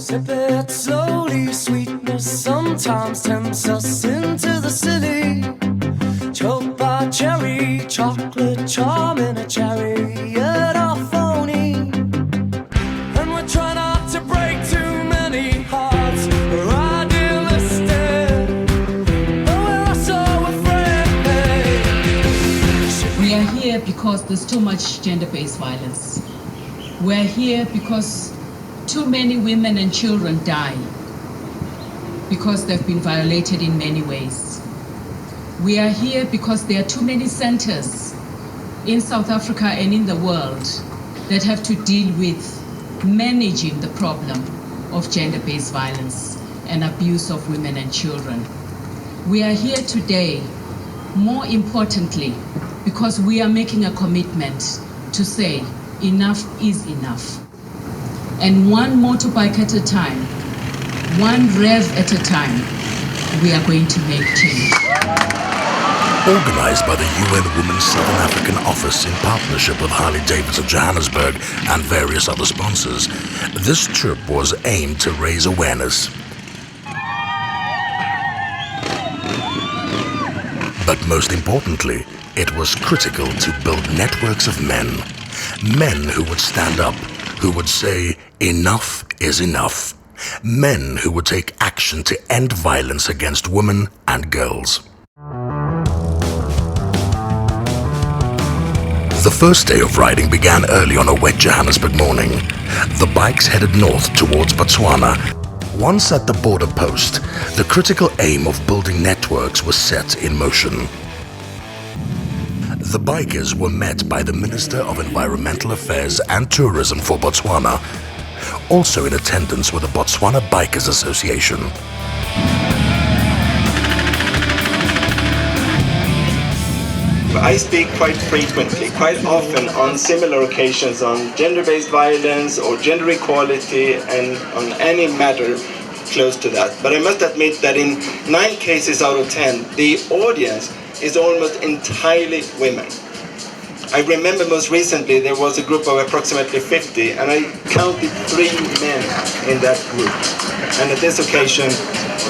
Sip it slowly, sweetness sometimes tempts us into the silly. Choked by cherry, chocolate charm in a chariot of phony. And we're trying not to break too many hearts. We're idealistic, but we're also afraid. We are here because there's too much gender-based violence. We're here because too many women and children die because they've been violated in many ways. We are here because there are too many centers in South Africa and in the world that have to deal with managing the problem of gender-based violence and abuse of women and children. We are here today, more importantly, because we are making a commitment to say enough is enough. And one motorbike at a time, one rev at a time, we are going to make change. Organized by the UN Women's Southern African Office in partnership with Harley-Davidson Johannesburg and various other sponsors, this trip was aimed to raise awareness. But most importantly, it was critical to build networks of men who would stand up, who would say, enough is enough. Men who would take action to end violence against women and girls. The first day of riding began early on a wet Johannesburg morning. The bikes headed north towards Botswana. Once at the border post, the critical aim of building networks was set in motion. The bikers were met by the Minister of Environmental Affairs and Tourism for Botswana. Also in attendance were the Botswana Bikers Association. I speak quite frequently, quite often on similar occasions on gender-based violence or gender equality and on any matter close to that. But I must admit that in 9 cases out of 10, the audience is almost entirely women. I remember most recently there was a group of approximately 50 and I counted 3 men in that group. And at this occasion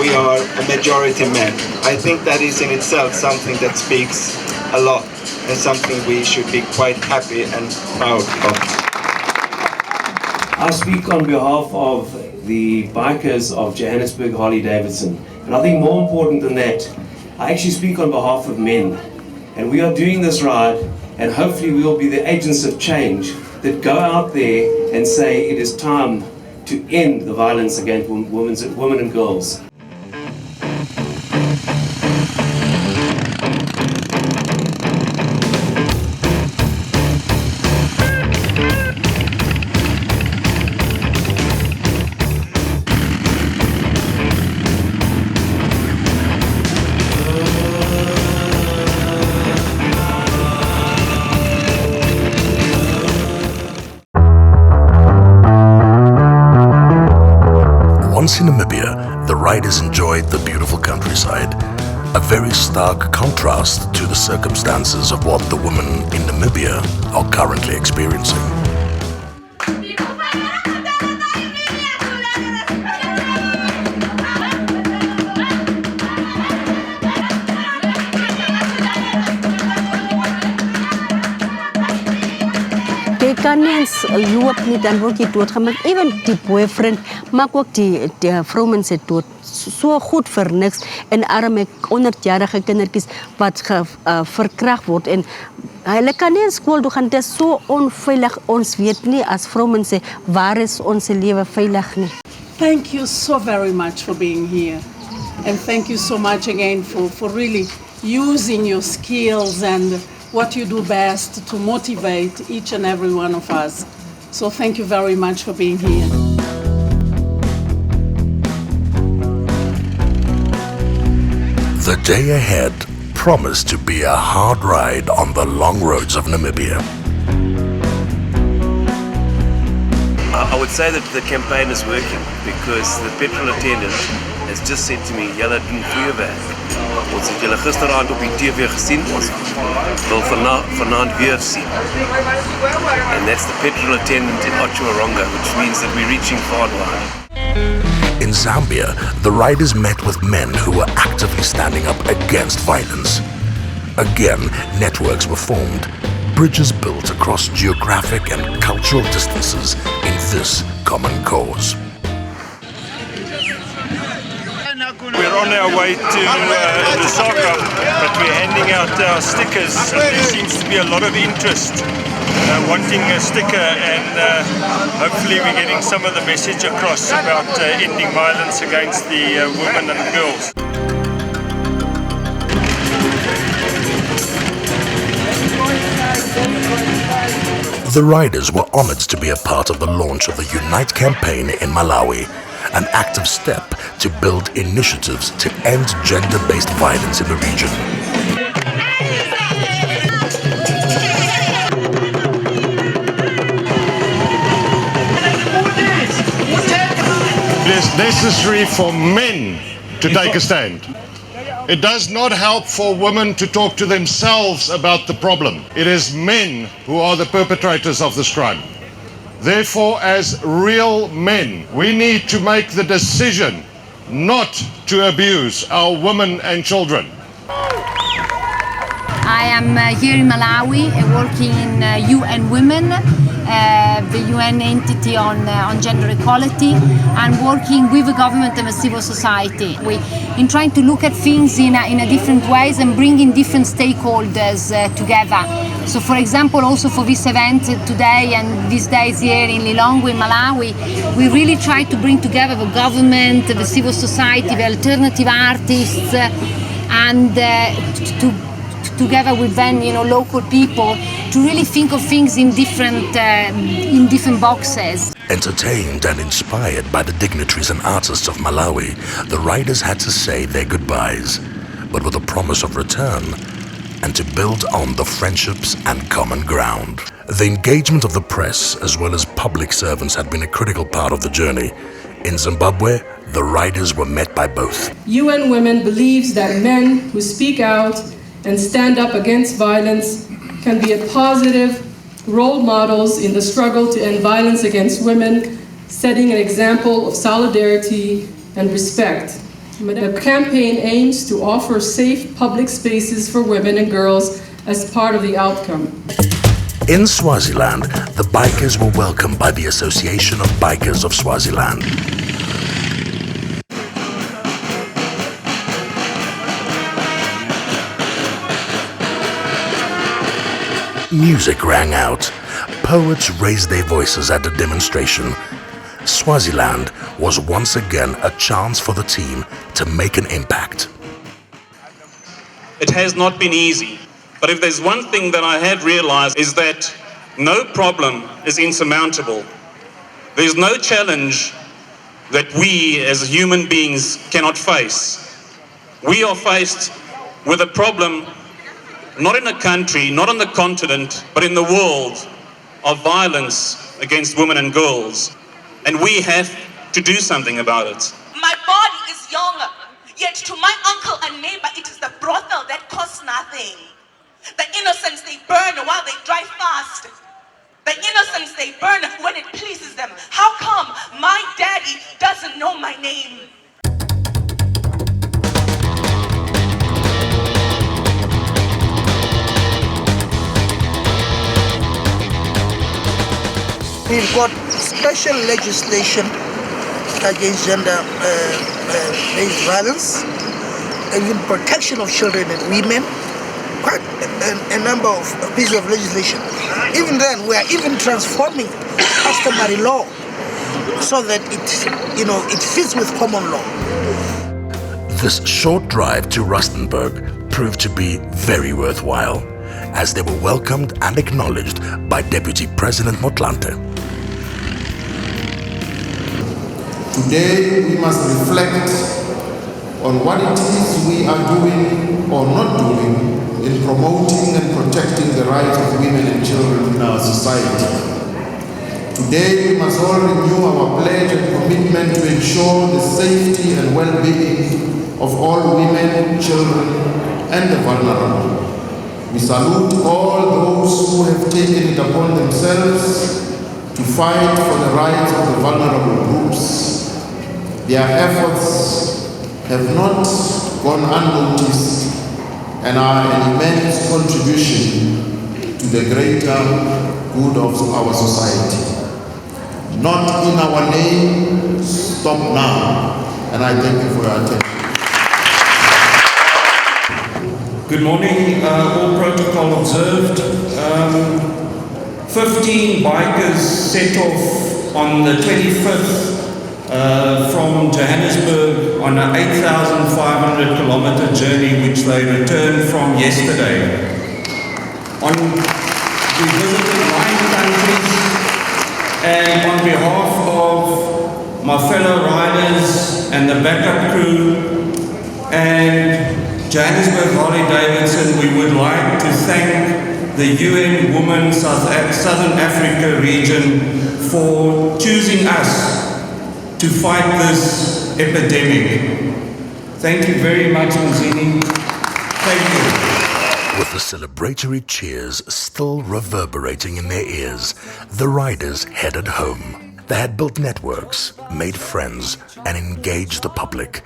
we are a majority men. I think that is in itself something that speaks a lot and something we should be quite happy and proud of. I speak on behalf of the bikers of Johannesburg Harley-Davidson, and I think more important than that, I actually speak on behalf of men, and we are doing this ride, and hopefully we will be the agents of change that go out there and say it is time to end the violence against women and girls. Once in Namibia, the riders enjoyed the beautiful countryside, a very stark contrast to the circumstances of what the women in Namibia are currently experiencing. Jy kan nie eens loop nie, dan word jy doodgemaak. Even die boyfriend maak ook die vroumense dood. So goed vir niks. En arme 100-jarige kindertjies wat verkragt word. En hulle kan nie in skool toe gaan. Dit is so onveilig. Ons weet nie as vroumense waar is ons lewe veilig nie. Thank you so very much for being here. And thank you so much again for really using your skills and what you do best to motivate each and every one of us. So thank you very much for being here. The day ahead promised to be a hard ride on the long roads of Namibia. I would say that the campaign is working because the petrol attendant has just said to me, "Julle doen goeie werk. Ons het julle gisteraand op die TV gesien, ons wil vanaand weer sien." And that's the petrol attendant in Ochuaronga, which means that we're reaching far wide. In Zambia, the riders met with men who were actively standing up against violence. Again, networks were formed, bridges built across geographic and cultural distances in this common cause. We're on our way to Lusaka, but we're handing out our stickers. There seems to be a lot of interest wanting a sticker, and hopefully we're getting some of the message across about ending violence against the women and girls. The riders were honored to be a part of the launch of the Unite campaign in Malawi, an active step to build initiatives to end gender-based violence in the region. It is necessary for men to take a stand. It does not help for women to talk to themselves about the problem. It is men who are the perpetrators of this crime. Therefore, as real men, we need to make the decision not to abuse our women and children. I am here in Malawi working in UN Women, the UN entity on gender equality, and working with the government and the civil society. In trying to look at things in a different ways and bringing different stakeholders together. So for example, also for this event today and these days here in Lilongwe, in Malawi, we really try to bring together the government, the civil society, the alternative artists, and together with then, local people, to really think of things in different boxes. Entertained and inspired by the dignitaries and artists of Malawi, the riders had to say their goodbyes, but with a promise of return and to build on the friendships and common ground. The engagement of the press as well as public servants had been a critical part of the journey. In Zimbabwe, the riders were met by both. UN Women believes that men who speak out and stand up against violence can be a positive role models in the struggle to end violence against women, setting an example of solidarity and respect. The campaign aims to offer safe public spaces for women and girls as part of the outcome. In Swaziland, the bikers were welcomed by the Association of Bikers of Swaziland. Music rang out. Poets raised their voices at the demonstration. Swaziland was once again a chance for the team to make an impact. It has not been easy, but if there's one thing that I have realized is that no problem is insurmountable. There's no challenge that we as human beings cannot face. We are faced with a problem not in a country, not on the continent, but in the world of violence against women and girls. And we have to do something about it. My body is young, yet to my uncle and neighbor, it is the brothel that costs nothing. The innocents they burn while they drive fast. The innocents they burn when it pleases them. How come my daddy doesn't know my name? We've got special legislation against gender-based violence, and in protection of children and women, quite a number of pieces of legislation. Even then, we are even transforming customary law so that it fits with common law. This short drive to Rustenburg proved to be very worthwhile, as they were welcomed and acknowledged by Deputy President Motlanthe. Today we must reflect on what it is we are doing or not doing in promoting and protecting the rights of women and children in our society. Today we must all renew our pledge and commitment to ensure the safety and well-being of all women, children, and the vulnerable. We salute all those who have taken it upon themselves to fight for the rights of the vulnerable groups, Their efforts have not gone unnoticed and are an immense contribution to the greater good of our society. Not in our name, stop now. And I thank you for your attention. Good morning, all protocol observed. 15 bikers set off on the 25th from Johannesburg on an 8,500 kilometer journey which they returned from yesterday. We visited 9 countries, and on behalf of my fellow riders and the backup crew and Johannesburg Harley Davidson, we would like to thank the UN Women Southern Africa region for choosing us to fight this epidemic. Thank you very much, Mzini. Thank you. With the celebratory cheers still reverberating in their ears, the riders headed home. They had built networks, made friends, and engaged the public.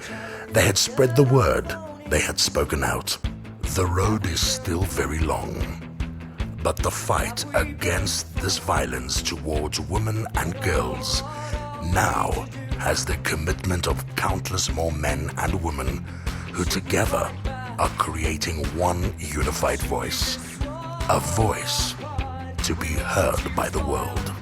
They had spread the word. They had spoken out. The road is still very long, but the fight against this violence towards women and girls now has the commitment of countless more men and women who together are creating one unified voice, a voice to be heard by the world.